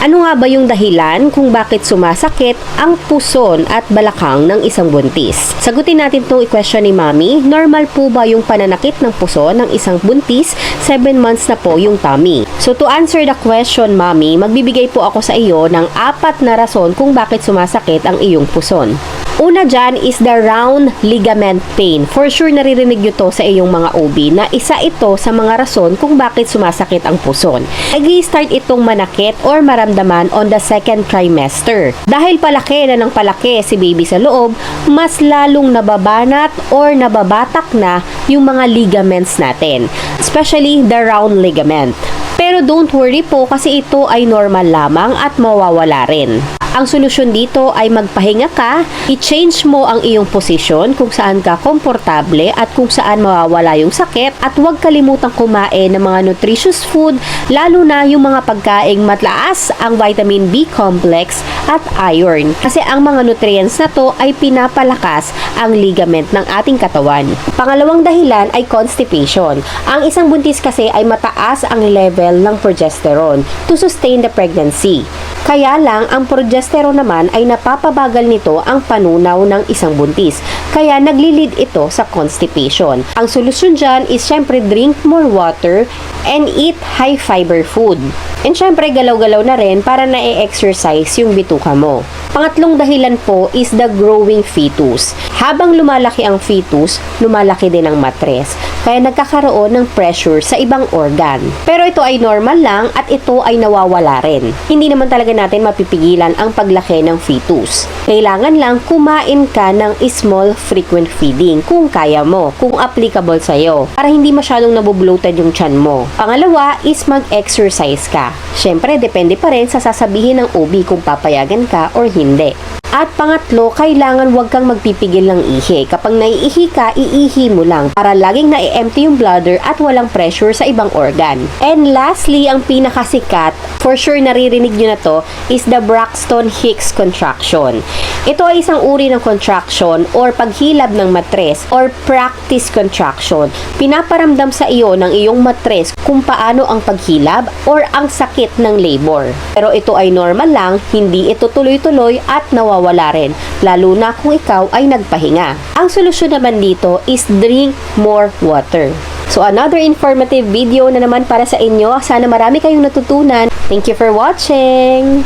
Ano nga ba yung dahilan kung bakit sumasakit ang puson at balakang ng isang buntis? Sagutin natin itong question ni Mami. Normal po ba yung pananakit ng puson ng isang buntis? 7 months na po yung tummy. So to answer the question, Mami, magbibigay po ako sa iyo ng 4 na rason kung bakit sumasakit ang iyong puson. Una dyan is the round ligament pain. For sure naririnig nyo to sa iyong mga OB na isa ito sa mga rason kung bakit sumasakit ang puson. Nag-i-start itong manakit or maramdaman on the 2nd trimester. Dahil palaki na ng palaki si baby sa loob, mas lalong nababanat or nababatak na yung mga ligaments natin. Especially the round ligament. Pero don't worry po kasi ito ay normal lamang at mawawala rin. Ang solusyon dito ay magpahinga ka, i-change mo ang iyong posisyon kung saan ka komportable at kung saan mawawala yung sakit at huwag kalimutang kumain ng mga nutritious food, lalo na yung mga pagkaing mataas ang vitamin B complex at iron. Kasi ang mga nutrients na to ay pinapalakas ang ligament ng ating katawan. Pangalawang dahilan ay constipation. Ang isang buntis kasi ay mataas ang level ng progesterone to sustain the pregnancy. Kaya lang, ang progesterone naman ay napapabagal nito ang panunaw ng isang buntis. Kaya naglilid ito sa constipation. Ang solusyon dyan is syempre drink more water and eat high fiber food. And syempre galaw-galaw na rin para na-exercise yung bituka mo. Pangatlong dahilan po is the growing fetus. Habang lumalaki ang fetus, lumalaki din ang matres. Kaya nagkakaroon ng pressure sa ibang organ. Pero ito ay normal lang at ito ay nawawala rin. Hindi naman talaga natin mapipigilan ang paglaki ng fetus. Kailangan lang kumain ka ng small frequent feeding kung kaya mo, kung applicable sa'yo, para hindi masyadong nabubloated yung tiyan mo. Pangalawa is mag-exercise ka. Syempre, depende pa rin sa sasabihin ng OB kung papayagan ka or hindi. At pangatlo, kailangan huwag kang magpipigil ng ihi. Kapag naiihi ka, iihi mo lang para laging na-empty yung bladder at walang pressure sa ibang organ. And lastly, ang pinakasikat, for sure naririnig nyo na to, is the Braxton Hicks contraction. Ito ay isang uri ng contraction or paghilab ng matres or practice contraction. Pinaparamdam sa iyo ng iyong matres kung paano ang paghilab or ang sakit ng labor. Pero ito ay normal lang, hindi ito tuloy-tuloy at nawawala rin, lalo na kung ikaw ay nagpahinga. Ang solusyon naman dito is drink more water. So another informative video na naman para sa inyo. Sana marami kayong natutunan. Thank you for watching!